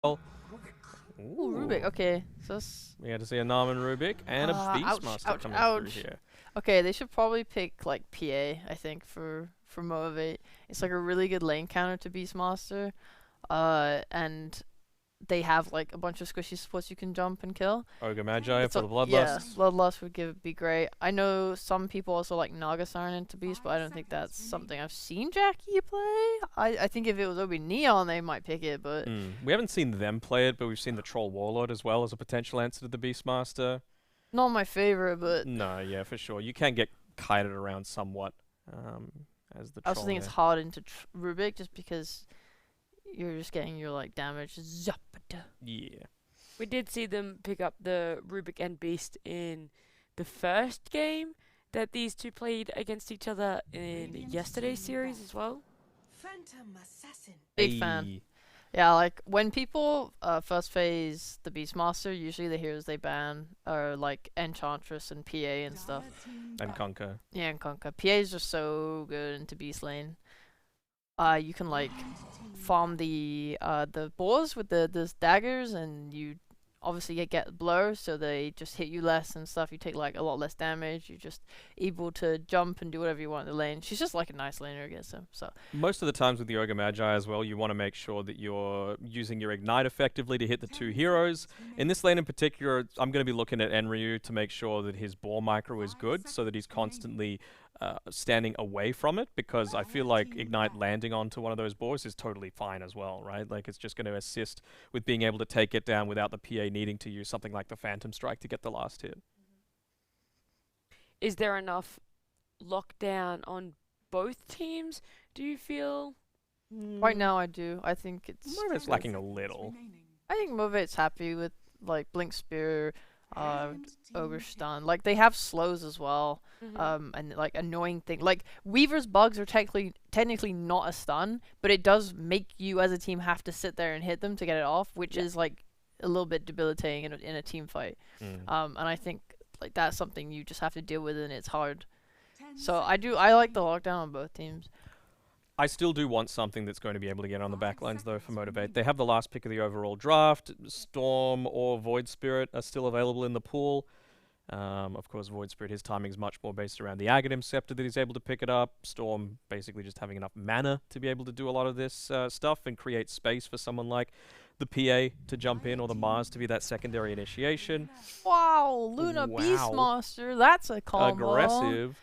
Ooh, Rubik. Okay, so that's we had to see a Narman Rubik and a ouch, Beastmaster ouch, coming through ouch. here. Okay, they should probably pick like PA. I think for Motivate, it's like a really good lane counter to Beastmaster. And they have like a bunch of squishy supports you can jump and kill. Ogre Magi It's for a, the yeah, Bloodlust. Bloodlust would be great. I know some people also like Naga Siren into Beast, but I don't think that's something I've seen Jackie play. I think if it was OB.Neon, they might pick it, but We haven't seen them play it, but we've seen the Troll Warlord as well as a potential answer to the Beastmaster. not my favorite. But No, yeah, for sure. You can get kited around somewhat as the I also troll think it's there. hard into Rubik just because you're just getting your like damage. Zapata. Yeah. We did see them pick up the Rubik and Beast in the first game that these two played against each other in yesterday's series as well. Phantom Assassin. Big fan. Yeah, like when people first phase the Beastmaster, usually the heroes they ban are like Enchantress and PA and stuff. And Conquer. Yeah, and Conquer. PA is just so good into Beast Lane. You can like farm the boars with the daggers, and you obviously get blur, so they just hit you less and stuff. You take like a lot less damage. You're just able to jump and do whatever you want in the lane. She's just like a nice laner against him. So Most of the times with the Ogre Magi as well, you want to make sure that you're using your Ignite effectively to hit the two heroes. In this lane in particular, I'm going to be looking at Enryu to make sure that his ball micro is good, so that he's constantly standing away from it, because I feel like Ignite landing onto one of those boars is totally fine as well, right? Like, it's just going to assist with being able to take it down without the PA needing to use something like the Phantom Strike to get the last hit. Is there enough lockdown on both teams, do you feel? right now, I do. I think it's. It's lacking a little. I think Movate's happy with like Blink Spear, Ogre Stun. Like they have slows as well. And like annoying thing. Like Weaver's bugs are technically not a stun, but it does make you as a team have to sit there and hit them to get it off, which is like a little bit debilitating in a team fight. And I think like that's something you just have to deal with, and it's hard. So I like the lockdown on both teams. I still do want something that's going to be able to get on the backlines, though, for Motivate. They have the last pick of the overall draft. Storm or Void Spirit are still available in the pool. Of course, Void Spirit, his timing is much more based around the Aghanim Scepter that he's able to pick it up. Storm basically just having enough mana to be able to do a lot of this stuff and create space for someone like the PA to jump in, or the Mars to be that secondary initiation. Wow, Luna Wow. Beastmaster, that's a combo. Aggressive.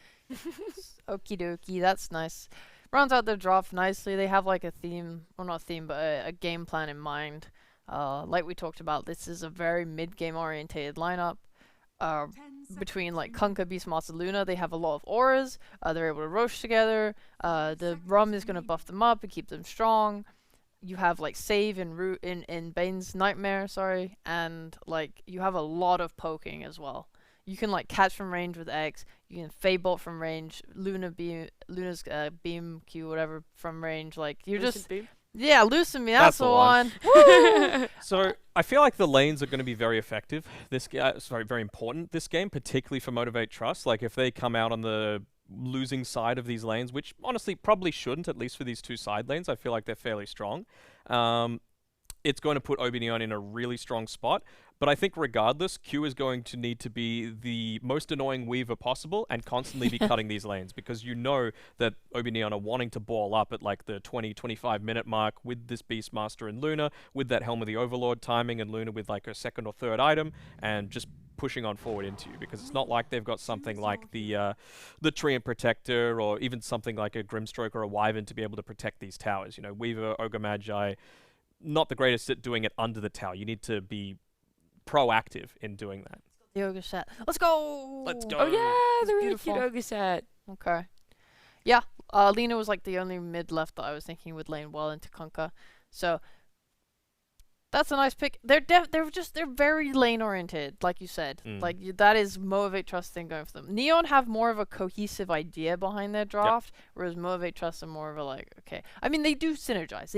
Okie dokie, that's nice. Rounds out their draft nicely. They have like a theme, well not a theme, but a game plan in mind. Like we talked about, this is a very mid-game orientated lineup. Between like Kunkka, Beastmaster, Luna, they have a lot of auras. They're able to roach together. The rum is gonna buff them up and keep them strong. You have like save in Bane's Nightmare, and like you have a lot of poking as well. You can like catch from range with X. You can Fey Bolt from range. Luna's beam Q whatever from range. Like you're just Beam? yeah, loosen me. That's the one. So I feel like the lanes are going to be very effective. Very important this game, particularly for Motivate.Trust. Like if they come out on the losing side of these lanes, which honestly probably shouldn't, at least for these two side lanes, I feel like they're fairly strong. It's going to put OB.Neon in a really strong spot. But I think regardless, Q is going to need to be the most annoying Weaver possible and constantly be cutting these lanes, because you know that OB.Neon are wanting to ball up at like the 20-25 minute mark with this Beastmaster and Luna, with that Helm of the Overlord timing, and Luna with like a second or third item, and just pushing on forward into you, because it's not like they've got something like the Treant Protector, or even something like a Grimstroke or a Wyvern to be able to protect these towers. You know, Weaver, Ogre Magi, not the greatest at doing it under the tower. You need to be proactive in doing that. The ogre set. Let's go. Let's go. Oh yeah, the really beautiful. cute ogre set. Okay. Yeah. Lena was like the only mid left that I was thinking would lane well into Kunkka. So that's a nice pick. They're very lane oriented, like you said. Like that is Motivate.Trust thing going for them. Neon have more of a cohesive idea behind their draft, whereas Motivate.Trust are more of a like, okay. I mean, they do synergize.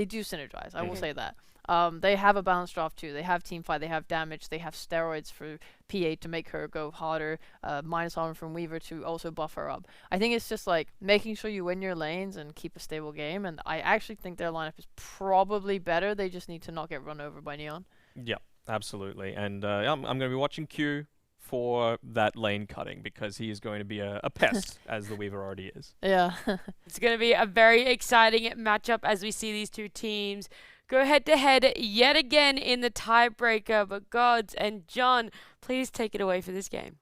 I will say that. They have a balanced draft too. They have team fight, they have damage, they have steroids for PA to make her go harder, minus armor from Weaver to also buff her up. I think it's just like making sure you win your lanes and keep a stable game, and I actually think their lineup is probably better. They just need to not get run over by Neon. Yeah, absolutely. And I'm going to be watching Q for that lane cutting because he is going to be a pest, as the Weaver already is. Yeah. It's going to be a very exciting matchup as we see these two teams go head-to-head yet again in the tiebreaker. But GoDz and John, please take it away for this game.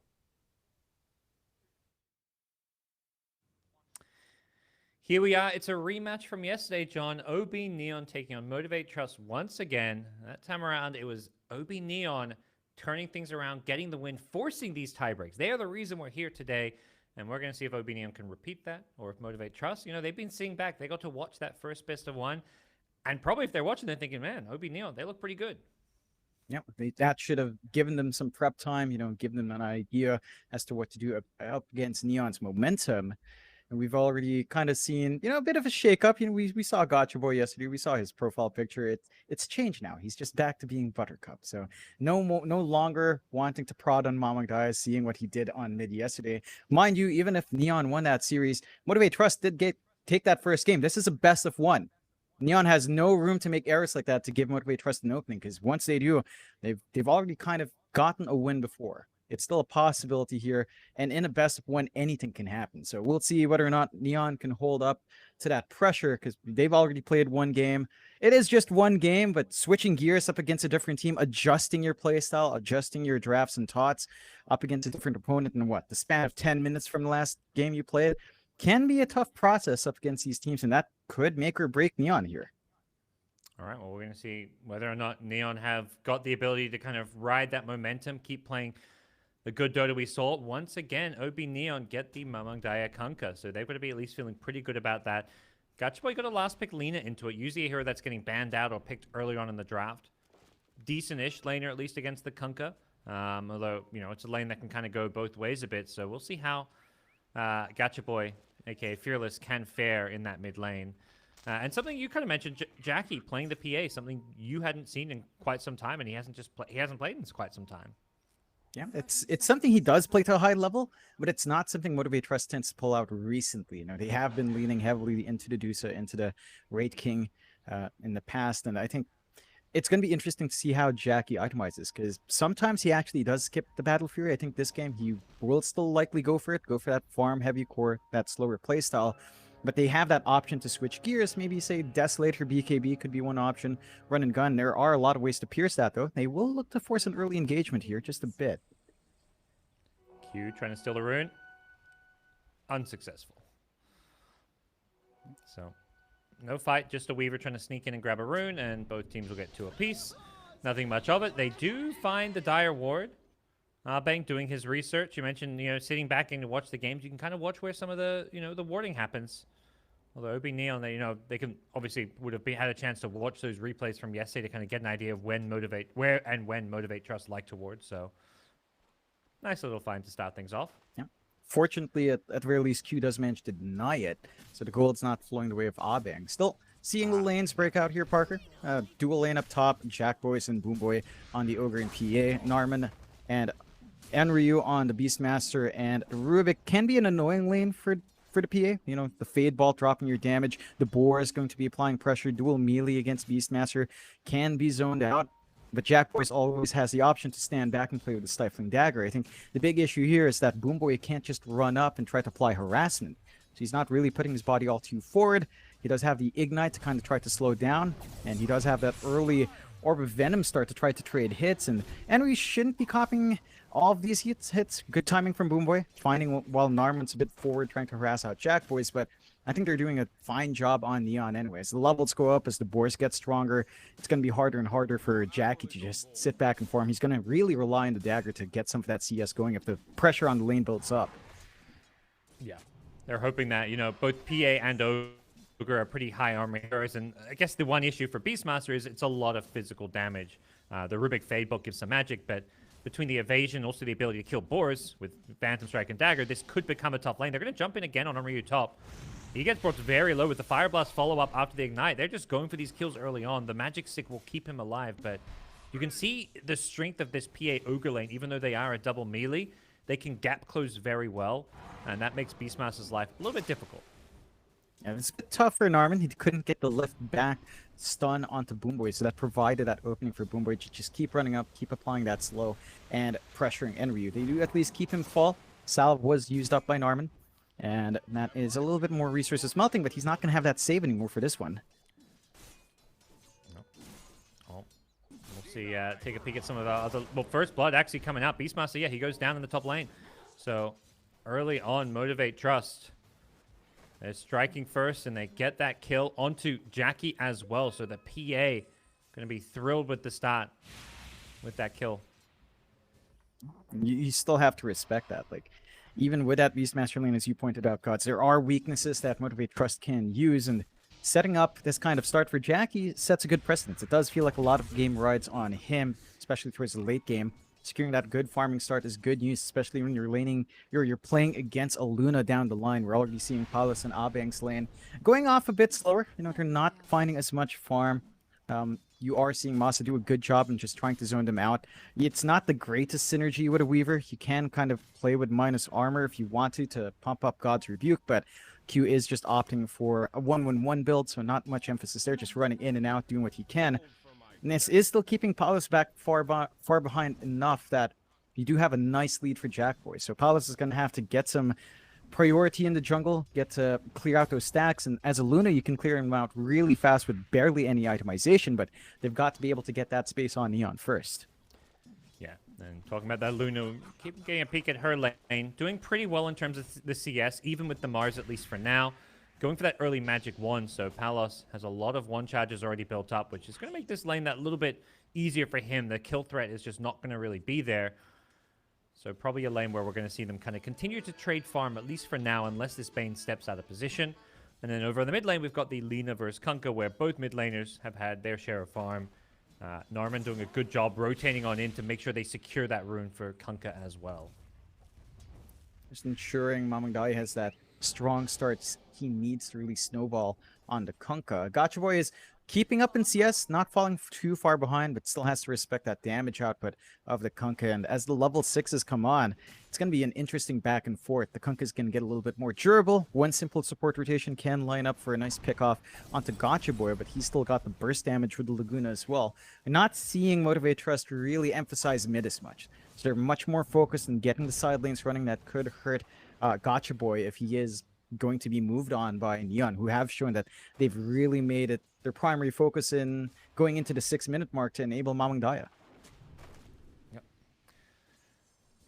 Here we are. It's a rematch from yesterday, John. OB.Neon taking on Motivate.Trust once again. That time around, it was OB.Neon turning things around, getting the win, forcing these tiebreaks. They are the reason we're here today, and we're going to see if OB.Neon can repeat that or if Motivate.Trust. You know, they've been seeing back. They got to watch that first best of one. And probably if they're watching, they're thinking, man, OB.Neon, they look pretty good. Yeah, that should have given them some prep time, given them an idea as to what to do up against Neon's momentum. And we've already kind of seen, a bit of a shakeup. We saw Gotcha Boy yesterday. We saw his profile picture. It's changed now. He's just back to being Buttercup. So no longer wanting to prod on Mamangdaya, seeing what he did on mid yesterday. Mind you, even if Neon won that series, Motivate.Trust did take that first game. This is a best of one. Neon has no room to make errors like that to give Motivate.Trust an opening, because once they do, they've already kind of gotten a win before. It's still a possibility here, and in a best of one, anything can happen. So we'll see whether or not Neon can hold up to that pressure, because they've already played one game. It is just one game, but switching gears up against a different team, adjusting your playstyle, adjusting your drafts and tots up against a different opponent in the span of 10 minutes from the last game you played, can be a tough process up against these teams, and that could make or break Neon here. All right, well, we're going to see whether or not Neon have got the ability to kind of ride that momentum, keep playing the good Dota we saw. Once again, OB.Neon get the Mamangdaya Kunkka, so they've got to be at least feeling pretty good about that. Gotcha Boy got a last pick Lina into it, usually a hero that's getting banned out or picked early on in the draft. Decent-ish laner, at least against the Kunkka, although, it's a lane that can kind of go both ways a bit, so we'll see how Gotcha Boy, aka Fearless, can fare in that mid lane. And something you kind of mentioned, Jackie playing the PA, something you hadn't seen in quite some time, and he hasn't played in quite some time. Yeah, it's something he does play to a high level, but it's not something Motivate.Trust tends to pull out recently. They have been leaning heavily into the Dusa, into the Raid King in the past, and I think it's going to be interesting to see how Jackie itemizes, because sometimes he actually does skip the Battle Fury. I think this game he will still likely go for that farm heavy core, that slower playstyle. But they have that option to switch gears. Maybe say Desolator BKB could be one option. Run and gun. There are a lot of ways to pierce that, though. They will look to force an early engagement here, just a bit. Q trying to steal the rune. Unsuccessful. So, no fight, just a Weaver trying to sneak in and grab a rune, and both teams will get 2 apiece. Nothing much of it. They do find the Dire Ward. Bang doing his research. You mentioned, sitting back and to watch the games. You can kind of watch where some of the, the warding happens. Although OB.Neon, they can obviously would have had a chance to watch those replays from yesterday to kind of get an idea of when Motivate.Trust like to ward. So, nice little find to start things off. Yeah. Fortunately, at the very least, Q does manage to deny it, so the gold's not flowing the way of Abang. Still seeing the lanes break out here, Parker. Dual lane up top, Jack Boys and Boom Boy on the Ogre and PA. Narman and Enryu on the Beastmaster, and Rubik can be an annoying lane for the PA. The Fade Ball dropping your damage. The Boar is going to be applying pressure. Dual melee against Beastmaster can be zoned out. But Jack Boys always has the option to stand back and play with the Stifling Dagger. I think the big issue here is that Boom Boy can't just run up and try to apply harassment. So he's not really putting his body all too forward. He does have the Ignite to kind of try to slow down, and he does have that early Orb of Venom start to try to trade hits, and we shouldn't be copying all of these hits. Good timing from Boom Boy, finding while Narman's a bit forward, trying to harass out Jack Boys, but I think they're doing a fine job on Neon anyways. The levels go up as the Boars get stronger. It's going to be harder and harder for Jackie to just sit back and farm. He's going to really rely on the dagger to get some of that CS going if the pressure on the lane builds up. Yeah, they're hoping that, both PA and Ogre are pretty high armor heroes, and I guess the one issue for Beastmaster is it's a lot of physical damage. The Rubik Fade Bolt gives some magic, but between the evasion, also the ability to kill Boars with Phantom Strike and Dagger, this could become a tough lane. They're going to jump in again on Enryu top. He gets brought very low with the Fire Blast follow-up after the Ignite. They're just going for these kills early on. The Magic Stick will keep him alive, but you can see the strength of this PA Ogre lane. Even though they are a double melee, they can gap close very well, and that makes Beastmaster's life a little bit difficult. Yeah, it's a bit tough for Narman. He couldn't get the lift back stun onto Boomboy, so that provided that opening for Boomboy to just keep running up, keep applying that slow, and pressuring Enryu. They do at least keep him fall. Salve was used up by Narman, and that is a little bit more resources melting, but he's not going to have that save anymore for this one. Oh, we'll see. Take a peek at some of the other... Well, First Blood actually coming out. Beastmaster, yeah, he goes down in the top lane. So, early on, Motivate.Trust. They're striking first, and they get that kill onto Jackie as well. So the PA going to be thrilled with the start with that kill. You still have to respect that. Like, even with that Beastmaster lane, as you pointed out, GoDz, there are weaknesses that Motivate.Trust can use, and setting up this kind of start for Jackie sets a good precedence. It does feel like a lot of game rides on him, especially towards the late game. Securing that good farming start is good news, especially when you're playing against a Luna down the line. We're already seeing Palos and Abang's lane going off a bit slower. You know, they're not finding as much farm. You are seeing Masa do a good job in just trying to zone them out. It's not the greatest synergy with a Weaver. You can kind of play with minus armor if you want to pump up God's Rebuke, but Q is just opting for a 1-1-1 build, so not much emphasis there, just running in and out, doing what he can. And this is still keeping Palos back far behind enough that you do have a nice lead for Jackboy. So Palos is going to have to get some priority in the jungle, get to clear out those stacks. And as a Luna, you can clear him out really fast with barely any itemization, but they've got to be able to get that space on Neon first. Yeah, and talking about that Luna, keep getting a peek at her lane. Doing pretty well in terms of the CS, even with the Mars, at least for now. Going for that early Magic Wand, so Palos has a lot of wand charges already built up, which is going to make this lane that little bit easier for him. The kill threat is just not going to really be there. So probably a lane where we're going to see them kind of continue to trade farm, at least for now, unless this Bane steps out of position. And then over in the mid lane, we've got the Lina versus Kunkka, where both mid laners have had their share of farm. Narman doing a good job rotating on in to make sure they secure that rune for Kunkka as well. Just ensuring Mamangdai has that strong starts he needs to really snowball on the Kunkka. Gotcha Boy is keeping up in CS, not falling too far behind, but still has to respect that damage output of the Kunkka. And as the level 6s come on, it's going to be an interesting back and forth. The Kunkka's going to get a little bit more durable. One simple support rotation can line up for a nice pickoff onto Gotcha Boy, but he's still got the burst damage with the Laguna as well. We're not seeing Motivate.Trust really emphasize mid as much. So they're much more focused on getting the side lanes running. That could hurt Gotcha Boy if he is going to be moved on by Neon, who have shown that they've really made it their primary focus in going into the 6-minute mark to enable Mamangdaya. Yep.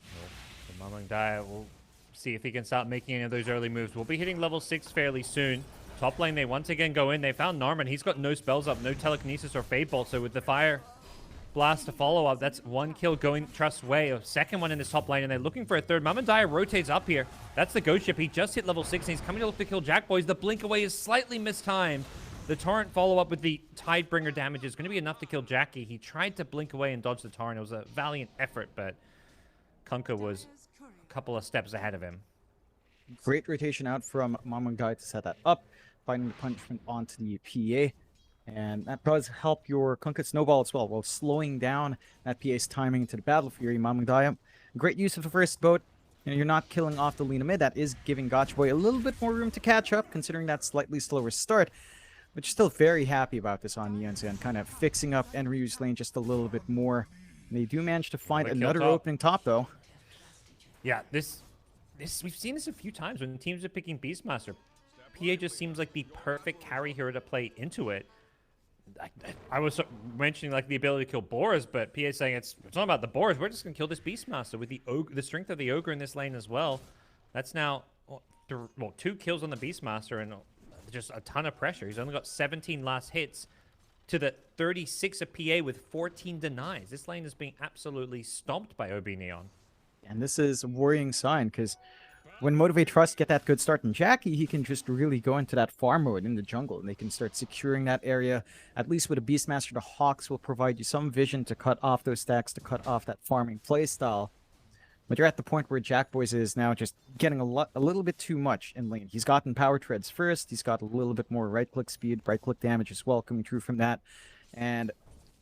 So Mamangdaya will see if he can start making any of those early moves. We'll be hitting level 6 fairly soon. Top lane, they once again go in. They found Narman. He's got no spells up, no telekinesis or fade bolt. So with the fire blast to follow up, that's one kill going Trust's way. A second one in this top lane, and they're looking for a third. Mamangdaya rotates up here. That's the ghost ship. He just hit level 6, and he's coming to look to kill Jack Boys. The blink away is slightly mistimed. The torrent follow-up with the Tidebringer damage is going to be enough to kill Jackie. He tried to blink away and dodge the torrent. It was a valiant effort, but Kunkka was a couple of steps ahead of him. Great rotation out from Mamangdaya to set that up, finding the punishment onto the PA. And that does help your Kunkka snowball as well, while slowing down that PA's timing into the Battle Fury. Mamangdaya, great use of the first boat. You know, you're not killing off the Lina mid. That is giving Gotcha Boy a little bit more room to catch up, considering that slightly slower start. But you're still very happy about this on Neon's end, kind of fixing up Enryu's lane just a little bit more. And they do manage to find another opening top, though. Yeah, this we've seen this a few times when teams are picking Beastmaster. PA just seems like the perfect carry hero to play into it. I was mentioning like the ability to kill Boars, but PA saying it's not about the Boars. We're just gonna kill this Beastmaster with the strength of the Ogre in this lane as well. That's now 2 kills on the Beastmaster and just a ton of pressure. He's only got 17 last hits to the 36 of PA with 14 denies. This lane is being absolutely stomped by OB.Neon. And this is a worrying sign, because when Motivate.Trust get that good start in Jackie, he can just really go into that farm mode in the jungle, and they can start securing that area. At least with a Beastmaster, the Hawks will provide you some vision to cut off those stacks, to cut off that farming playstyle. But you're at the point where Jackboys is now just getting a little bit too much in lane. He's gotten power treads first. He's got a little bit more right-click speed, right-click damage as well coming through from that. And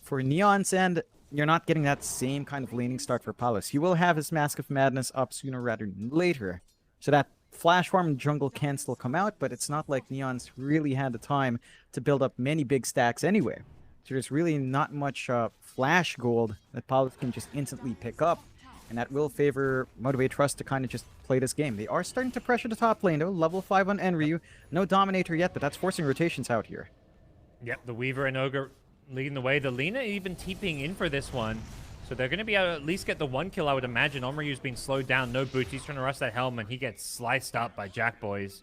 for Neon's end, you're not getting that same kind of laning start for Palos. He will have his Mask of Madness up sooner rather than later. So that Flash Farm and jungle can still come out, but it's not like Neon's really had the time to build up many big stacks anyway. So there's really not much Flash gold that Palos can just instantly pick up. And that will favor Motivate.Trust to kind of just play this game. They are starting to pressure the top lane, though. Level 5 on Enryu. No Dominator yet, but that's forcing rotations out here. Yep, the Weaver and Ogre leading the way. The Lina even TPing in for this one. So they're going to be able to at least get the 1 kill, I would imagine. Omryu's been slowed down. No boots. He's trying to rush that helm, and he gets sliced up by Jackboys.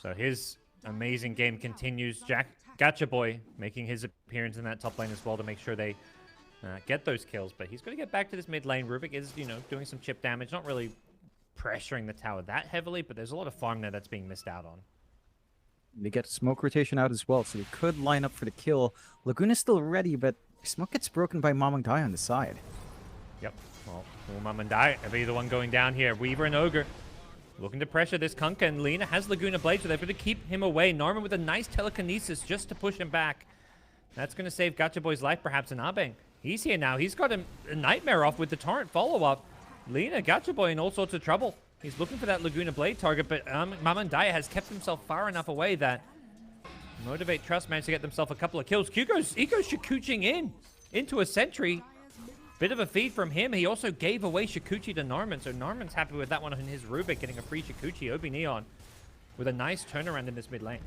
So his amazing game continues. Gacha Boy making his appearance in that top lane as well to make sure they get those kills, but he's going to get back to this mid lane. Rubik is, doing some chip damage, not really pressuring the tower that heavily, but there's a lot of farm there that's being missed out on. They get smoke rotation out as well, so they could line up for the kill. Laguna's still ready, but smoke gets broken by Mamangdai on the side. Yep, well, Mamangdai will be the one going down here. Weaver and Ogre looking to pressure this Kunkka, and Lina has Laguna Blade, so they're going to keep him away. Norman with a nice telekinesis just to push him back. That's going to save Gacha Boy's life, perhaps, in Abeng. He's here now. He's got a nightmare off with the torrent follow-up. Lina, Gacha Boy in all sorts of trouble. He's looking for that Laguna Blade target, but Mamandaya has kept himself far enough away that Motivate.Trust managed to get themselves a couple of kills. He goes Shikuching into a sentry. Bit of a feed from him. He also gave away Shikuchi to Norman, so Norman's happy with that one on his Rubik, getting a free Shikuchi. OB.Neon with a nice turnaround in this mid lane.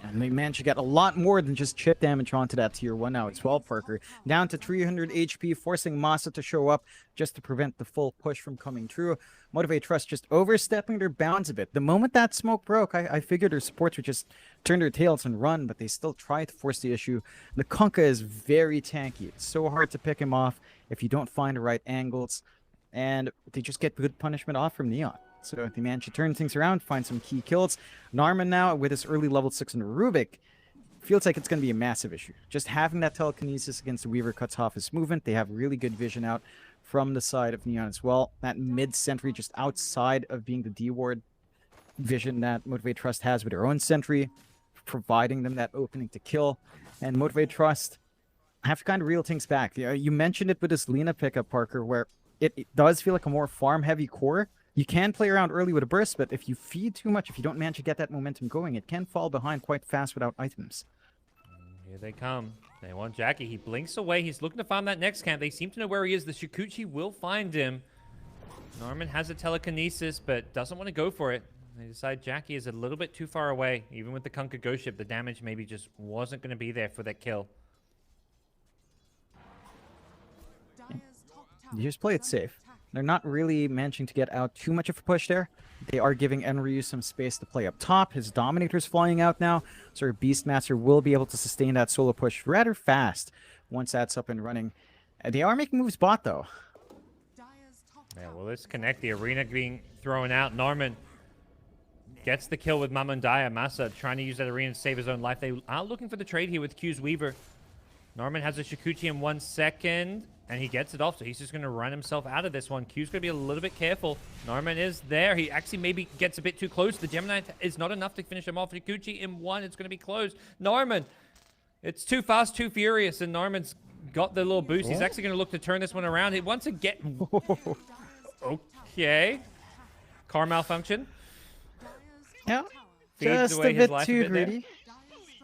And they managed to get a lot more than just chip damage onto that tier 1 now as well, Parker. Down to 300 HP, forcing Masa to show up just to prevent the full push from coming through. Motivate.Trust just overstepping their bounds a bit. The moment that smoke broke, I figured their supports would just turn their tails and run, but they still try to force the issue. The Kunkka is very tanky. It's so hard to pick him off if you don't find the right angles, and they just get good punishment off from Neon. So they managed to turn things around, find some key kills. Narman now, with his early level 6 in Rubik, feels like it's going to be a massive issue. Just having that telekinesis against the Weaver cuts off his movement. They have really good vision out from the side of Neon as well. That mid-sentry just outside of being the D-ward vision that Motivate.Trust has with their own sentry, providing them that opening to kill. And Motivate.Trust have to kind of reel things back. You mentioned it with this Lina pickup, Parker, where it does feel like a more farm-heavy core. You can play around early with a burst, but if you feed too much, if you don't manage to get that momentum going, it can fall behind quite fast without items. Here they come. They want Jackie. He blinks away. He's looking to farm that next camp. They seem to know where he is. The Shikuchi will find him. Norman has a telekinesis, but doesn't want to go for it. They decide Jackie is a little bit too far away. Even with the Kunkka Ghost Ship, the damage maybe just wasn't going to be there for that kill. You just play it safe. They're not really managing to get out too much of a push there. They are giving Enryu some space to play up top. His Dominator's flying out now, so Beastmaster will be able to sustain that solo push rather fast once that's up and running. They are making moves bot, though. Yeah, well, let's connect. The arena being thrown out. Norman gets the kill with Mamandaya. Masa trying to use that arena to save his own life. They are looking for the trade here with Q's Weaver. Norman has a Shikuchi in 1 second. And he gets it off, so he's just going to run himself out of this one. Q's going to be a little bit careful. Norman is there. He actually maybe gets a bit too close. The Gemini is not enough to finish him off. Shikuchi in 1. It's going to be closed. Norman, it's too fast, too furious, and Norman's got the little boost. He's actually going to look to turn this one around. He wants to get... Okay. Car malfunction. Yeah, Feeds just away a his bit life too there. greedy.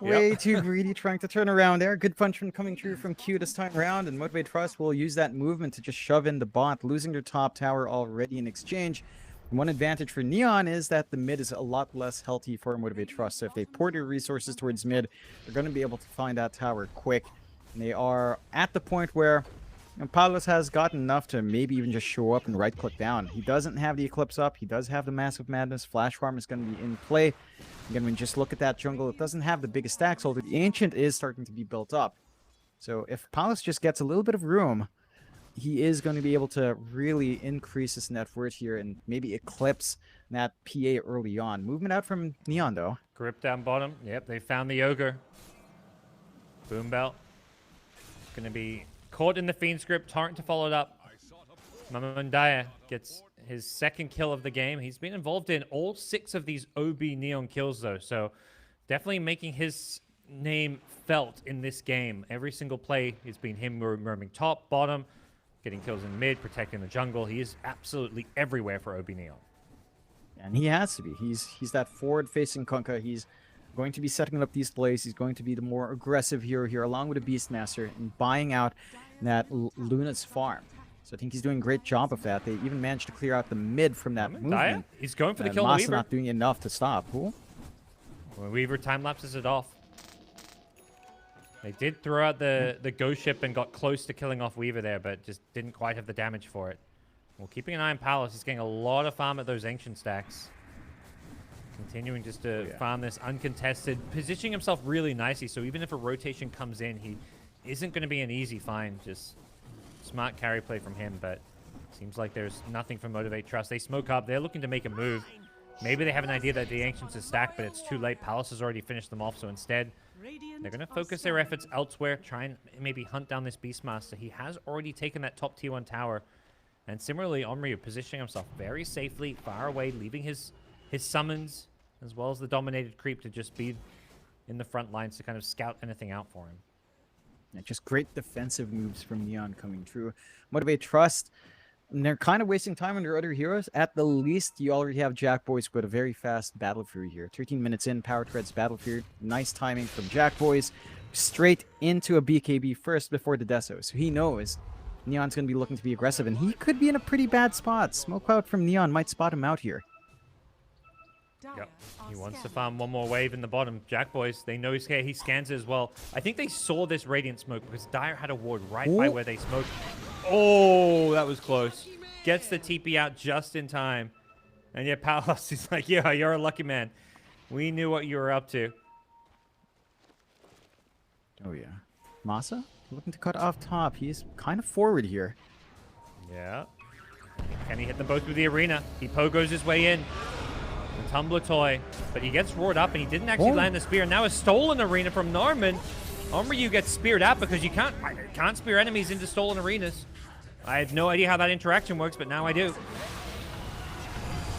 Way too greedy, trying to turn around there. Good punishment coming through from Q this time around, and Motivate.Trust will use that movement to just shove in the bot, losing their top tower already in exchange. And one advantage for Neon is that the mid is a lot less healthy for Motivate.Trust, so if they pour their resources towards mid, they're going to be able to find that tower quick. And they are at the point where Palos has gotten enough to maybe even just show up and right-click down. He doesn't have the Eclipse up. He does have the Massive Madness. Flash Farm is going to be in play. Again, when you just look at that jungle, it doesn't have the biggest stacks, although the Ancient is starting to be built up. So if Palos just gets a little bit of room, he is going to be able to really increase his net worth here and maybe eclipse that PA early on. Movement out from Neon, though. Grip down bottom. Yep, they found the Ogre. Boom Belt. Going to be caught in the Fiend's grip. Torrent to follow it up. Mamandaya gets his second kill of the game. He's been involved in all 6 of these OB.Neon kills, though, so definitely making his name felt in this game. Every single play has been him roaming top, bottom, getting kills in mid, protecting the jungle. He is absolutely everywhere for OB.Neon. And he has to be. He's that forward-facing Kunkka. He's going to be setting up these plays. He's going to be the more aggressive hero here, along with the Beastmaster, and buying out that Luna's farm. So I think he's doing a great job of that. They even managed to clear out the mid from that movement. He's going for the kill on Masa Weaver. not doing enough to stop. Who? Well, Weaver time lapses it off. They did throw out the ghost ship and got close to killing off Weaver there, but just didn't quite have the damage for it. Well, keeping an eye on Palace, he's getting a lot of farm at those ancient stacks. Continuing just to farm this uncontested, positioning himself really nicely, so even if a rotation comes in, he isn't going to be an easy find. Just smart carry play from him, but seems like there's nothing from Motivate.Trust. They smoke up. They're looking to make a move. Maybe they have an idea that the Ancients is stacked, but it's too late. Palace has already finished them off, so instead, they're going to focus their efforts elsewhere, try and maybe hunt down this Beastmaster. He has already taken that top tier 1 tower. And similarly, Onryu positioning himself very safely, far away, leaving his summons, as well as the dominated creep, to just be in the front lines to kind of scout anything out for him. Yeah, just great defensive moves from Neon coming through. Motivate.Trust, and they're kind of wasting time on their other heroes. At the least, you already have Jack Boys with a very fast Battle Fury here. 13 minutes in, Power Tread's Battle Fury. Nice timing from Jack Boys. Straight into a BKB first before the Deso. So he knows Neon's going to be looking to be aggressive, and he could be in a pretty bad spot. Smoke Cloud from Neon might spot him out here. Yep. He wants to farm one more wave in the bottom. Jack Boys, they know he's here. He scans it as well. I think they saw this Radiant smoke because Dire had a ward right by where they smoked. Oh, that was close. Gets the TP out just in time. And yeah, Palace is like, yeah, you're a lucky man. We knew what you were up to. Oh, yeah. Masa looking to cut off top. He's kind of forward here. Yeah. Can he hit them both with the arena? He pogos his way in. The Tumbler toy. But he gets roared up and he didn't actually land the spear. Now a stolen arena from Norman. Onryu gets speared out because you can't spear enemies into stolen arenas. I have no idea how that interaction works, but now I do.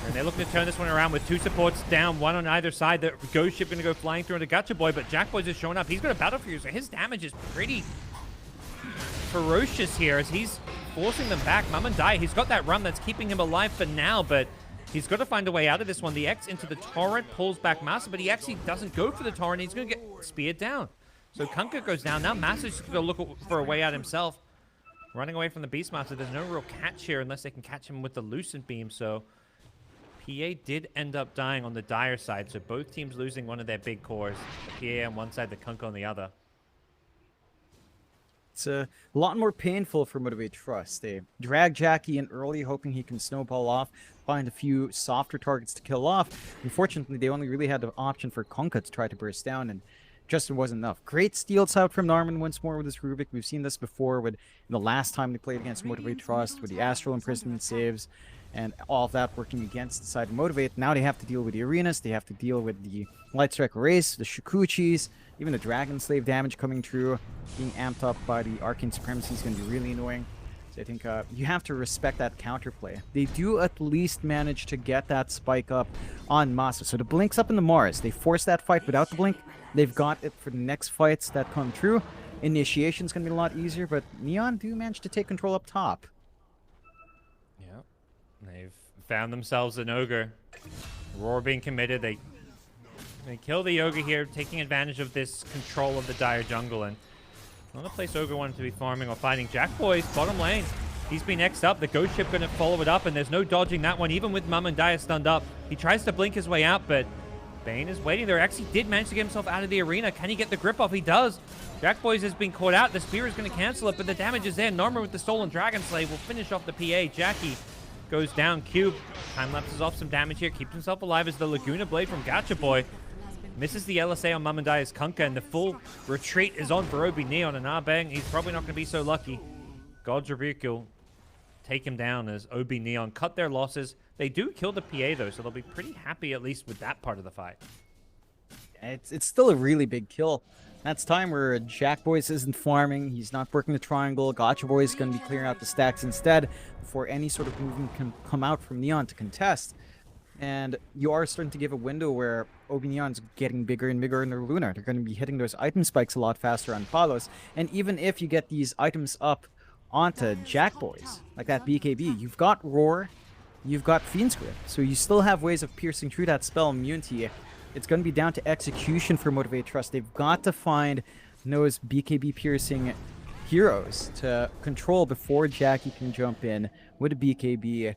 And they're looking to turn this one around with 2 supports down, 1 on either side. The Ghost Ship going to go flying through into Gacha Boy, but Jack Boy's is showing up. He's got a Battle Fury, so his damage is pretty ferocious here as he's forcing them back. Mamandaya, he's got that run that's keeping him alive for now, but he's got to find a way out of this one. The X into the Torrent pulls back Masa, but he actually doesn't go for the Torrent. He's going to get speared down. So Kunkka goes down. Now Masa's going to look for a way out himself. Running away from the Beastmaster. There's no real catch here unless they can catch him with the Lucent Beam, so PA did end up dying on the Dire side, so both teams losing one of their big cores. The PA on one side, the Kunkka on the other. It's a lot more painful for Motivate.Trust. They drag Jackie in early, hoping he can snowball off, find a few softer targets to kill off. Unfortunately, they only really had the option for Kunkka to try to burst down, and just wasn't enough. Great steals out from Norman once more with his Rubik. We've seen this before with the last time they played against Motivate.Trust with the Astral Imprisonment saves and all of that working against the side of Motivate. Now they have to deal with the arenas, they have to deal with the Light Strike Race, the Shikuchis, even the Dragon Slave damage coming through, being amped up by the Arcane Supremacy is going to be really annoying. So I think you have to respect that counterplay. They do at least manage to get that spike up on Masa. So the Blink's up in the Mars. They force that fight without the Blink. They've got it for the next fights that come through. Initiation's going to be a lot easier, but Neon do manage to take control up top. Yeah. They've found themselves an Ogre. Roar being committed. They kill the Ogre here, taking advantage of this control of the Dire jungle. And not a place Ogre wanted to be farming or fighting. Jack Boy's bottom lane. He's been X'd up. The Ghost Ship going to follow it up, and there's no dodging that one, even with Mamandaya stunned up. He tries to blink his way out, but Bane is waiting there. Actually did manage to get himself out of the arena. Can he get the grip off? He does. Jack Boys has been caught out. The spear is going to cancel it, but the damage is there. Norman with the stolen Dragon Slave will finish off the PA. Jackie goes down. Cube time lapses off some damage here. Keeps himself alive as the Laguna Blade from Gacha Boy misses the LSA on Mamandaya's Kunkka, and the full retreat is on for OB.Neon, and Arbang, he's probably not going to be so lucky. GoDz Rebuke will take him down as OB.Neon cut their losses. They do kill the PA, though, so they'll be pretty happy at least with that part of the fight. It's still a really big kill That's time where Jack Boys isn't farming, he's not working the triangle, Gotcha Boy is going to be clearing out the stacks instead before any sort of movement can come out from Neon to contest. And you are starting to give a window where OB.Neon's getting bigger and bigger in their Luna. They're going to be hitting those item spikes a lot faster on Palos. And even if you get these items up onto Jack Boys, like that BKB, you've got Roar, you've got Fiend's Grip. So you still have ways of piercing through that spell immunity. It's going to be down to execution for Motivate.Trust. They've got to find those BKB piercing heroes to control before Jackie can jump in with a BKB.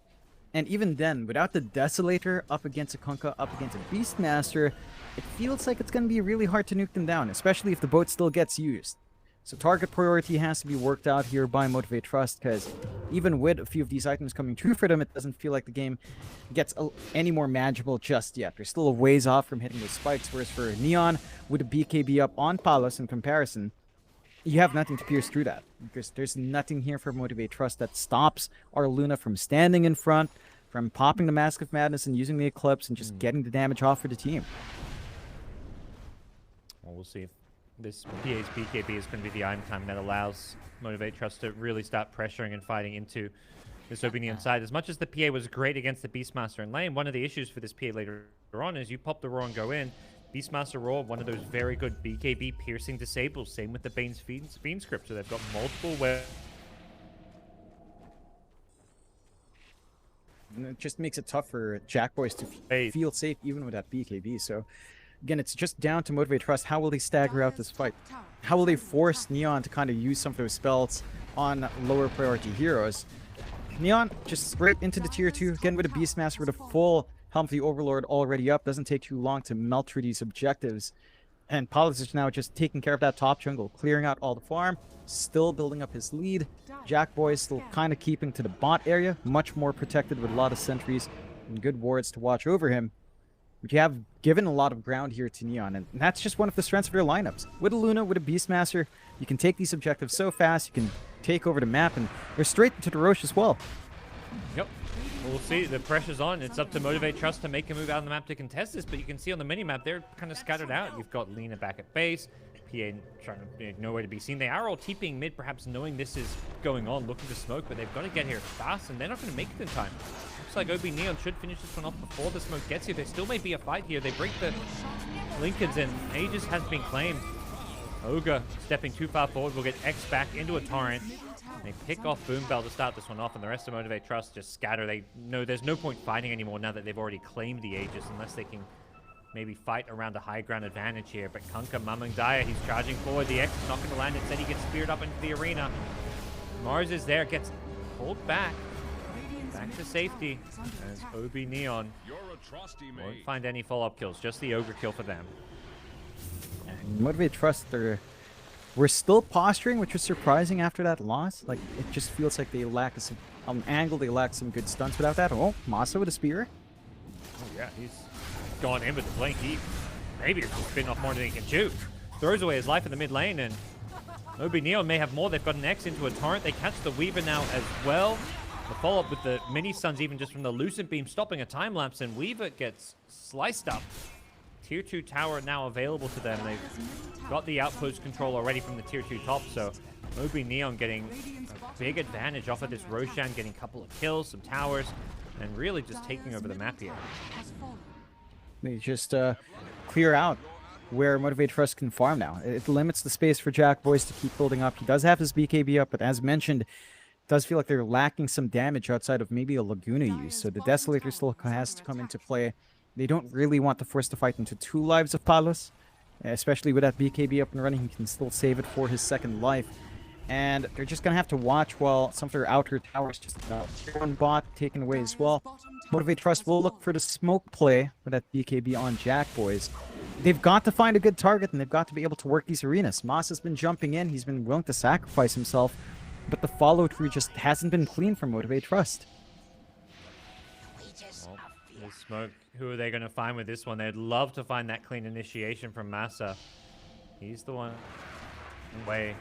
And even then, without the Desolator up against a Kunkka, up against a Beastmaster, it feels like it's going to be really hard to nuke them down, especially if the boat still gets used. So target priority has to be worked out here by Motivate.Trust, because even with a few of these items coming true for them, it doesn't feel like the game gets any more manageable just yet. They're still a ways off from hitting those spikes, whereas for Neon, with a BKB up on Palos in comparison, you have nothing to pierce through that, because there's nothing here for Motivate.Trust that stops our Luna from standing in front, from popping the Mask of Madness and using the Eclipse and just getting the damage off for the team. Well, we'll see if this PA's BKB is going to be the item time that allows Motivate.Trust to really start pressuring and fighting into this OB.Neon side. As much as the PA was great against the Beastmaster in lane, one of the issues for this PA later on is you pop the Roar and go in. Beastmaster Roar, one of those very good BKB piercing disables. Same with the Bane's Fiend script, so they've got multiple And it just makes it tough for Jack Boys to feel safe even with that BKB. So again, it's just down to Motivate.Trust. How will they stagger out this fight? How will they force Neon to kind of use some of those spells on lower priority heroes? Neon just straight into the tier 2, again with a Beastmaster with a full Helm of the Overlord already up. Doesn't take too long to melt through these objectives. And Palos is now just taking care of that top jungle, clearing out all the farm, still building up his lead. Jack Boy still kind of keeping to the bot area, much more protected with a lot of sentries and good wards to watch over him. But you have given a lot of ground here to Neon, and that's just one of the strengths of their lineups. With a Luna, with a Beastmaster, you can take these objectives so fast, you can take over the map, and they're straight into the Roche as well. Yep. We'll see. The pressure's on. It's up to Motivate.Trust to make a move out on the map to contest this, but you can see on the minimap they're kind of scattered out. You've got Lena back at base, PA trying to nowhere to be seen. They are all TPing mid, perhaps knowing this is going on, looking to smoke, but they've got to get here fast, and they're not going to make it in time. Looks like OB.Neon should finish this one off before the smoke gets here. There still may be a fight here. They break the Lincolns, and Aegis has been claimed. Ogre stepping too far forward will get X back into a torrent. They pick off Boom Bell to start this one off, and the rest of Motivate.Trust just scatter. They know there's no point fighting anymore now that they've already claimed the Aegis, unless they can maybe fight around a high ground advantage here. But Kunkka, Mamangdaya, he's charging forward. The X is not going to land. Instead, he gets speared up into the arena. Mars is there, gets pulled back to safety, as OB.Neon won't find any follow-up kills, just the Ogre kill for them. Motivate.Trust, we're still posturing, which was surprising after that loss. Like, it just feels like they lack some angle, they lack some good stunts without that. Oh, Masa with a spear. Oh yeah, he's gone in with the blink. Maybe it's just bitten off more than he can chew. Throws away his life in the mid lane, and OB.Neon may have more. They've got an X into a torrent. They catch the Weaver now as well. The follow-up with the mini-stuns, even just from the Lucent Beam, stopping a time-lapse, and Weaver gets sliced up. Tier 2 tower now available to them. They've got the outpost control already from the Tier 2 top, so OB.Neon getting a big advantage off of this Roshan, getting a couple of kills, some towers, and really just taking over the map here. They just clear out where Motivate.Trust can farm now. It limits the space for Jack Boys to keep building up. He does have his BKB up, but as mentioned, it does feel like they're lacking some damage outside of maybe a Laguna use, so the Desolator still has to come into play. They don't really want to force the fight into 2 lives of Palos, especially with that BKB up and running. He can still save it for his second life. And they're just going to have to watch while some of their outer towers just one bot taken away as well. Motivate.Trust will look for the smoke play with that BKB on Jack Boys. They've got to find a good target, and they've got to be able to work these arenas. Moss has been jumping in. He's been willing to sacrifice himself, but the follow-through just hasn't been clean from Motivate.Trust. Well, the smoke. Who are they going to find with this one? They'd love to find that clean initiation from Massa. He's the one way.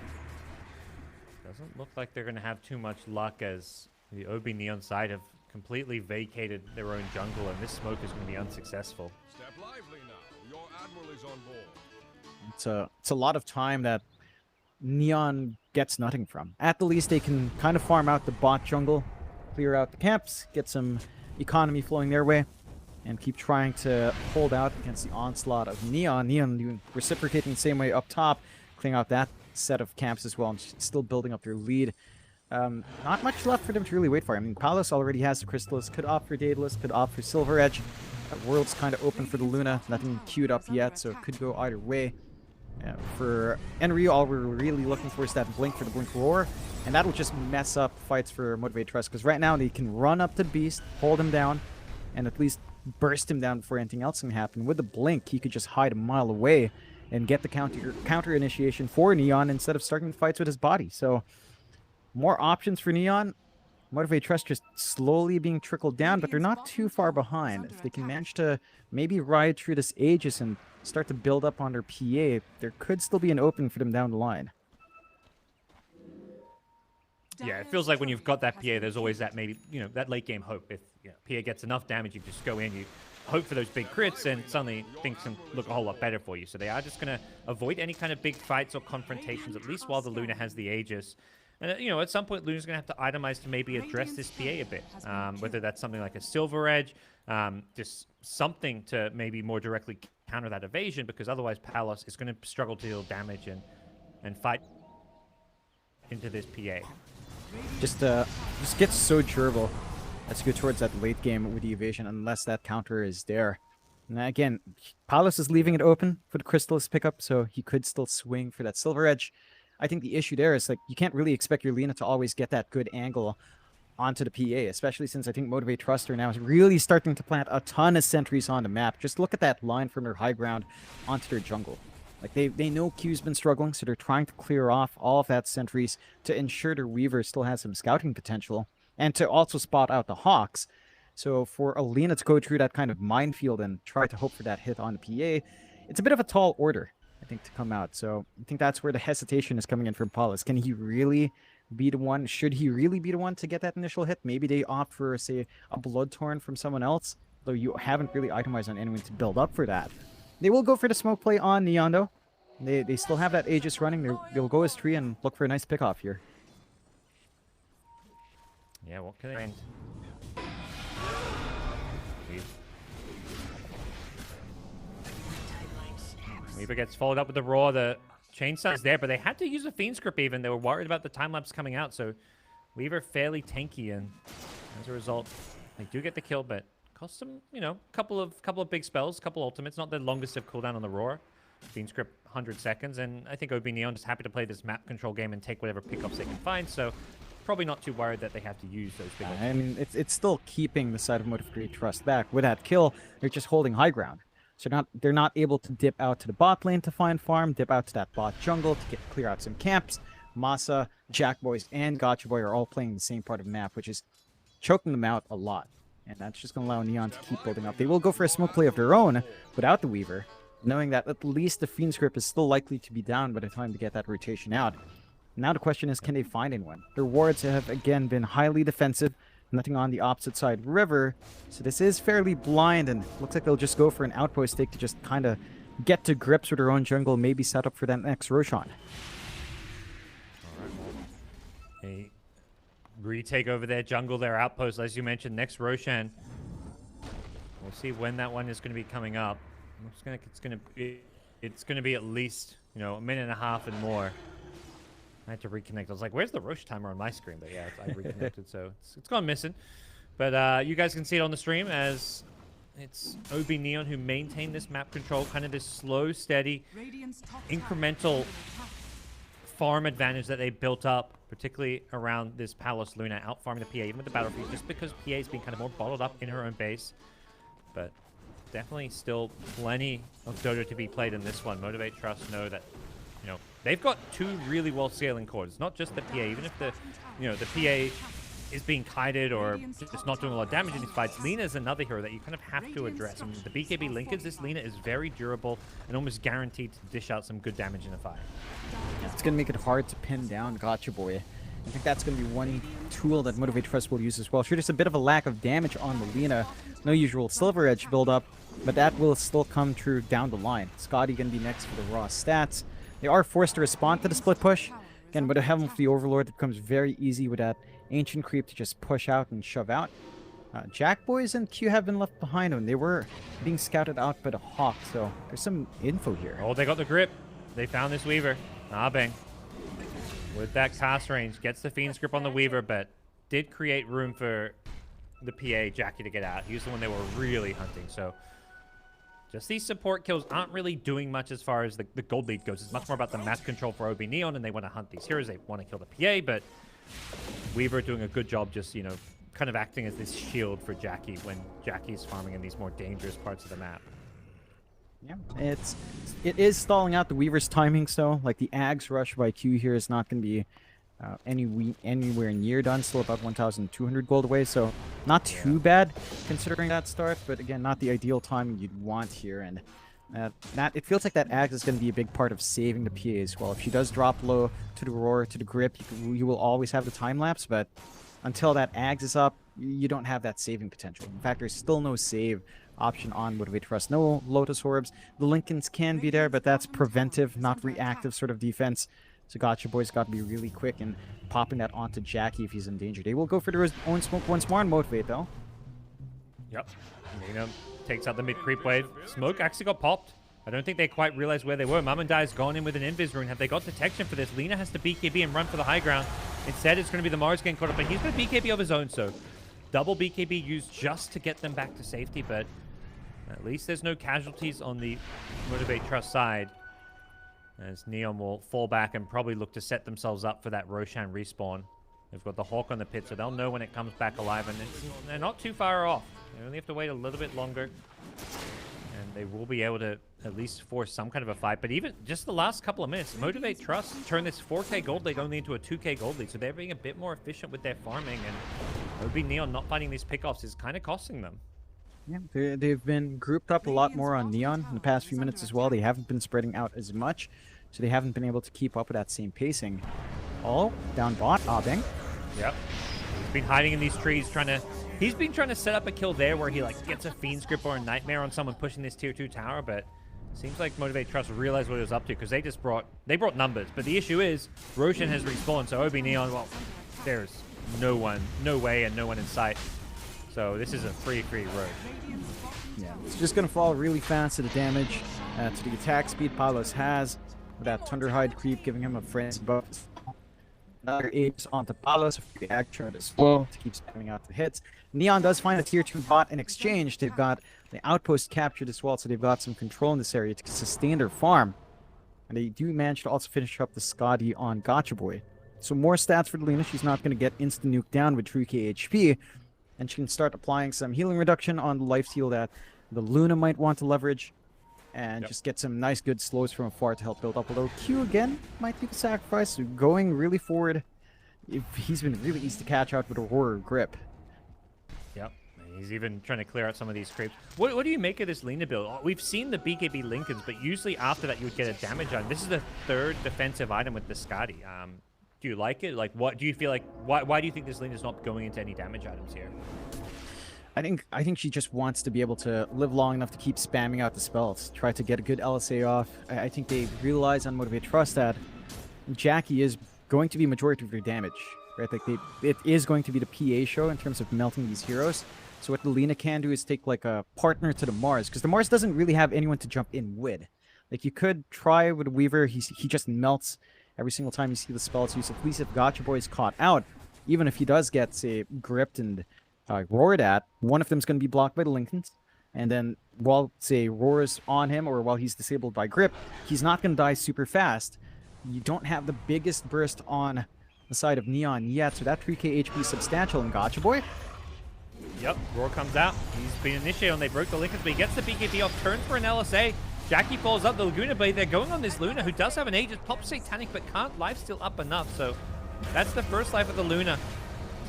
Doesn't look like they're going to have too much luck, as the OB.Neon side have completely vacated their own jungle, and this smoke is going to be unsuccessful. Step lively now. Your admiral is on board. It's a lot of time that Neon gets nothing from. At the least, they can kind of farm out the bot jungle, clear out the camps, get some economy flowing their way, and keep trying to hold out against the onslaught of Neon. Neon doing reciprocating the same way up top, clearing out that set of camps as well, and still building up their lead. Not much left for them to really wait for. I mean, Palace already has the Crystallis, could opt for Daedalus, could opt for Silver Edge. World's kind of open for the Luna, nothing queued up yet, so it could go either way. For Enryu, all we're really looking for is that Blink for the Blink Roar, and that'll just mess up fights for Motivate.Trust, because right now they can run up to the Beast, hold him down, and at least burst him down before anything else can happen. With the Blink, he could just hide a mile away and get the counter initiation for Neon instead of starting fights with his body. So more options for Neon. Motivate.Trust just slowly being trickled down, but they're not too far behind. If they can manage to maybe ride through this Aegis and start to build up on their PA, there could still be an opening for them down the line. Yeah, it feels like when you've got that PA, there's always that maybe, that late game hope. If PA gets enough damage, you just go in, you hope for those big crits, and suddenly things can look a whole lot better for you. So they are just going to avoid any kind of big fights or confrontations, at least while the Luna has the Aegis. And, at some point, Luna's going to have to itemize to maybe address this PA a bit, whether that's something like a Silver Edge, just something to maybe more directly counter that evasion, because otherwise Palace is going to struggle to deal damage and fight into this PA. Just gets so durable as you go towards that late game with the evasion, unless that counter is there. And again, Palace is leaving it open for the Crystallis pickup, so he could still swing for that Silver Edge. I think the issue there is, like, you can't really expect your Lina to always get that good angle onto the PA, especially since I think Motivate.Trust are now really starting to plant a ton of sentries on the map. Just look at that line from their high ground onto their jungle. Like, they know Q's been struggling, so they're trying to clear off all of that sentries to ensure their Weaver still has some scouting potential, and to also spot out the Hawks. So for Alina to go through that kind of minefield and try to hope for that hit on the PA, it's a bit of a tall order, I think, to come out. So I think that's where the hesitation is coming in from Paulus. Can he really be the one? Should he really be the one to get that initial hit? Maybe they opt for, say, a Bloodtorn from someone else, though you haven't really itemized on anyone to build up for that. They will go for the smoke play on Neon, though. They still have that Aegis running. They'll go as 3 and look for a nice pickoff here. Yeah, what can they... Weaver gets followed up with the Roar. The Chainsaw is there, but they had to use a Fiend Script even. They were worried about the time-lapse coming out, so Weaver fairly tanky, and as a result, they do get the kill, but costs them, couple of big spells, couple ultimates, not the longest of cooldown on the Roar. Fiend Script 100 seconds, and I think OB.Neon just happy to play this map control game and take whatever pickups they can find, so probably not too worried that they have to use those big ultimates. I mean, it's still keeping the side of Motivate.Trust back. With that kill, they're just holding high ground. So they're not able to dip out to the bot lane to find farm, dip out to that bot jungle to clear out some camps. Masa, Jackboys, and Gotcha Boy are all playing the same part of the map, which is choking them out a lot. And that's just going to allow Neon to keep building up. They will go for a smoke play of their own without the Weaver, knowing that at least the Fiend Script is still likely to be down by the time to get that rotation out. Now the question is, can they find anyone? Their wards have, again, been highly defensive. Nothing on the opposite side river, so this is fairly blind, and looks like they'll just go for an outpost take to just kind of get to grips with their own jungle, maybe set up for that next Roshan. A retake over their jungle, their outpost, as you mentioned, next Roshan. We'll see when that one is going to be coming up. It's going to be at least, a minute and a half and more. I had to reconnect. I was like, where's the Roche timer on my screen? But yeah, I reconnected, so it's gone missing. But you guys can see it on the stream as it's OB.Neon who maintain this map control, kind of this slow, steady, incremental farm advantage that they built up, particularly around this Palace Luna, out farming the PA, even with the Battlefield, just because PA's been kind of more bottled up in her own base. But definitely still plenty of Dodo to be played in this one. Motivate.Trust know that, they've got 2 really well scaling cores. It's not just the PA. Even if the PA is being kited or just not doing a lot of damage in these fights, Lina is another hero that you kind of have to address. And the BKB linkers, this Lina is very durable and almost guaranteed to dish out some good damage in a fight. It's going to make it hard to pin down Gotcha Boy. I think that's going to be one tool that Motivate.Trust will use as well. Sure, there's a bit of a lack of damage on the Lina. No usual Silver Edge build-up, but that will still come true down the line. Scotty going to be next for the raw stats. They are forced to respond to the split push. Again, with a Heaven for the Overlord, it becomes very easy with that Ancient Creep to just push out and shove out. Jack Boys and Q have been left behind them. They were being scouted out by the Hawk, so there's some info here. Oh, they got the grip. They found this Weaver. Bang. With that cast range, gets the Fiend's grip on the Weaver, but did create room for the PA, Jackie, to get out. He was the one they were really hunting, so just these support kills aren't really doing much as far as the gold lead goes. It's much more about the map control for OB.Neon, and they want to hunt these heroes. They want to kill the PA, but Weaver doing a good job just, you know, kind of acting as this shield for Jackie when Jackie's farming in these more dangerous parts of the map. Yeah, it is stalling out the Weaver's timing, so like the Ags rush by Q here is not going to be anywhere near done. Still about 1,200 gold away, so not too bad considering that start, but again, not the ideal timing you'd want here. And it feels like that Ags is going to be a big part of saving the PA as well. If she does drop low to the Roar, to the Grip, you will always have the time lapse, but until that Ags is up, you don't have that saving potential. In fact, there's still no save option on Motivate.Trust. No Lotus Orbs. The Lincolns can be there, but that's preventive, not reactive sort of defense. So Gotcha Boy's got to be really quick and popping that onto Jackie if he's in danger. They will go for their own smoke once more on Motivate, though. Yep. Nina takes out the mid creep wave. Smoke actually got popped. I don't think they quite realized where they were. Mamandai's gone in with an Invis rune. Have they got detection for this? Lina has to BKB and run for the high ground. Instead, it's going to be the Mars getting caught up, but he's got a BKB of his own, so double BKB used just to get them back to safety, but at least there's no casualties on the Motivate.Trust side, as Neon will fall back and probably look to set themselves up for that Roshan respawn. They've got the Hawk on the pit, so they'll know when it comes back alive, and they're not too far off. They only have to wait a little bit longer, and they will be able to at least force some kind of a fight. But even just the last couple of minutes, Motivate.Trust turned this 4k gold lead only into a 2k gold lead, so they're being a bit more efficient with their farming, and OB.Neon not finding these pickoffs is kind of costing them. Yeah, they've been grouped up a lot more on Neon in the past few minutes as well. They haven't been spreading out as much, so they haven't been able to keep up with that same pacing. Oh, down bot, Abeng. Yep. He's been hiding in these trees he's been trying to set up a kill there where he like gets a Fiend's Grip or a Nightmare on someone pushing this tier 2 tower, but seems like Motivate.Trust realized what it was up to, because they brought numbers. But the issue is Roshan has respawned, so OB.Neon, well, there's no way and no one in sight. So this is a free road. Yeah, it's just going to fall really fast to the damage, to the attack speed Palos has, with that Thunderhide creep giving him a frenzy buff. Another apes onto Palos, a free action as well to keep spamming out the hits. Neon does find a tier 2 bot in exchange. They've got the outpost captured as well, so they've got some control in this area to sustain their farm. And they do manage to also finish up the Scotty on Gotcha Boy. So more stats for Lina. She's not going to get instant nuke down with 3k HP. And she can start applying some healing reduction on the lifesteal that the Luna might want to leverage. And just get some nice good slows from afar to help build up. Although Q again might be the sacrifice. So going really forward. He's been really easy to catch out with a Horror Grip. Yep. He's even trying to clear out some of these creeps. What do you make of this Lina build? We've seen the BKB Lincolns, but usually after that you would get a damage item. This is the third defensive item with the Scotty. Do you like it? Like, what do you feel like? Why do you think this Lina is not going into any damage items here? I think she just wants to be able to live long enough to keep spamming out the spells, try to get a good LSA off. I think they realize on Motivate.Trust that Jackie is going to be majority of their damage, right? Like it is going to be the PA show in terms of melting these heroes. So what the Lina can do is take like a partner to the Mars, because the Mars doesn't really have anyone to jump in with. Like you could try with a Weaver, he just melts every single time you see the spells used. At least if Gotcha Boy is caught out, even if he does get, say, gripped and roared at, one of them is going to be blocked by the Lincolns. And then while, say, roars on him or while he's disabled by grip, he's not going to die super fast. You don't have the biggest burst on the side of Neon yet, so that 3k HP is substantial in Gotcha Boy. Yep, Roar comes out. He's been initiated and they broke the Lincolns, but he gets the BKB off, turns for an LSA. Jackie falls up the Laguna Blade. They're going on this Luna, who does have an Aegis, pops Satanic, but can't lifesteal up enough. So that's the first life of the Luna.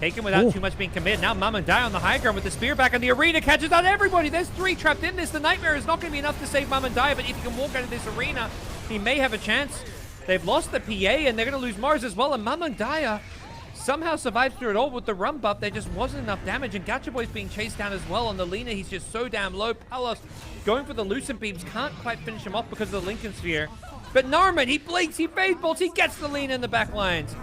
Taken without too much being committed. Now Mamandai on the high ground with the spear back, and the arena catches out everybody. There's 3 trapped in this. The Nightmare is not going to be enough to save Mamandai, but if he can walk out of this arena, he may have a chance. They've lost the PA, and they're going to lose Mars as well. And Mamandai somehow survives through it all with the run buff. There just wasn't enough damage, and Gacha Boy's being chased down as well on the Lina. He's just so damn low. Palos going for the Lucent Beams, can't quite finish him off because of the Lincoln Sphere. But Narman, he blinks, he phase bolts, he gets the Lina in the back lines.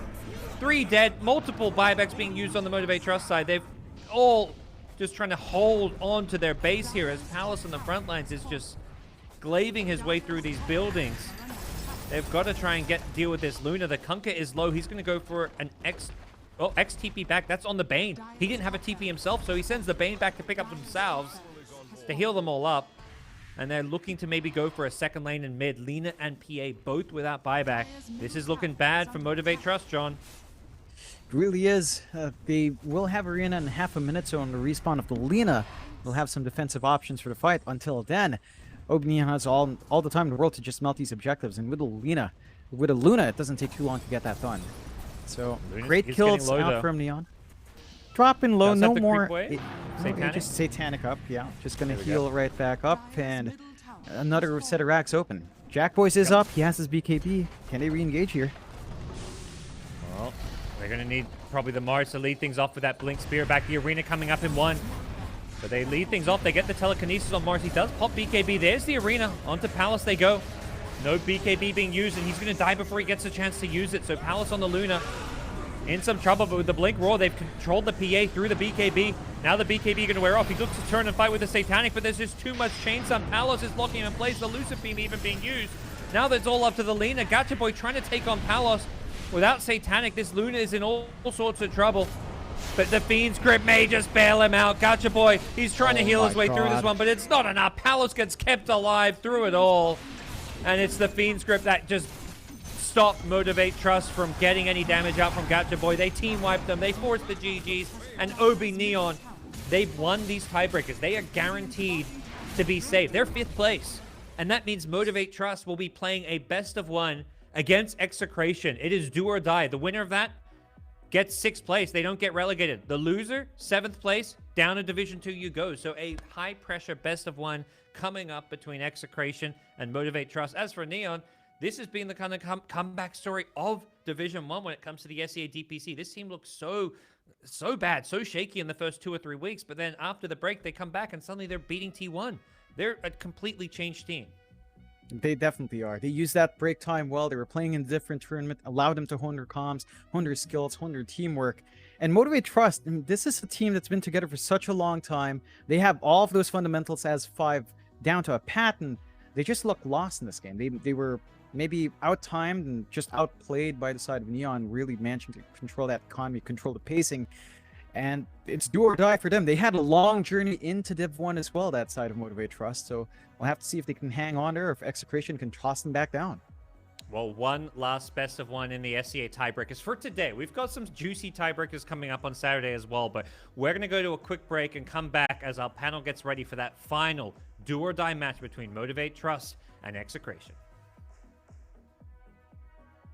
3 dead, multiple buybacks being used on the Motivate.Trust side. They've all just trying to hold on to their base here as Palos on the front lines is just glaving his way through these buildings. They've got to try and deal with this Luna. The Kunkka is low. He's going to go for an X TP back. That's on the Bane. He didn't have a TP himself, so he sends the Bane back to pick up themselves to heal them all up. And they're looking to maybe go for a second lane in mid. Lina and PA both without buyback. This is looking bad for Motivate.Trust, John. It really is. They will have Arena in half a minute, so on the respawn of the Lina, they'll have some defensive options for the fight. Until then, OB.Neon has all the time in the world to just melt these objectives, and with a Luna, it doesn't take too long to get that done. So great kills out from Neon. Dropping low, no more. Just Satanic up, yeah. Just gonna heal right back up, and another set of racks open. Jackboys is up. He has his BKB. Can they re-engage here? Well, they're gonna need probably the Mars to lead things off with that Blink Spear. Back the Arena coming up in 1. But they lead things off. They get the telekinesis on Mars. He does pop BKB. There's the Arena. Onto Palos they go. No BKB being used, and he's going to die before he gets a chance to use it. So Palos on the Luna in some trouble, but with the Blink Roar, they've controlled the PA through the BKB. Now the BKB going to wear off. He looks to turn and fight with the Satanic, but there's just too much chainsaw. Palos is locking in place. The Lucid Beam even being used. Now that's all up to the Lina. Gacha Boy trying to take on Palos. Without Satanic, this Luna is in all sorts of trouble. But the Fiend's Grip may just bail him out. Gacha Boy, he's trying to heal his way through this one, but it's not enough. Palos gets kept alive through it all. And it's the Fiend's Grip that just stopped Motivate.Trust from getting any damage out from Gacha Boy. They team wiped them. They forced the GGs. And OB.Neon, they've won these tiebreakers. They are guaranteed to be safe. They're 5th place. And that means Motivate.Trust will be playing a best of 1 against Execration. It is do or die. The winner of that gets 6th place. They don't get relegated. The loser, 7th place, down to Division 2 you go. So a high-pressure best of 1 coming up between Execration and Motivate.Trust. As for Neon, this has been the kind of comeback story of Division 1 when it comes to the SEA DPC. This team looks so bad, so shaky in the first 2 or 3 weeks, but then after the break, they come back and suddenly they're beating T1. They're a completely changed team. They definitely are. They used that break time well. They were playing in a different tournament, allowed them to hone their comms, hone their skills, hone their teamwork. And Motivate.Trust, this is a team that's been together for such a long time. They have all of those fundamentals as 5 down to a pat, and they just look lost in this game. They were maybe out-timed and just outplayed by the side of Neon, really managing to control that economy, control the pacing. And it's do or die for them. They had a long journey into Div 1 as well, that side of Motivate.Trust. So we'll have to see if they can hang on there or if Execration can toss them back down. Well, one last best of 1 in the SEA tiebreakers for today. We've got some juicy tiebreakers coming up on Saturday as well, but we're going to go to a quick break and come back as our panel gets ready for that final do or die match between Motivate.Trust and Execration.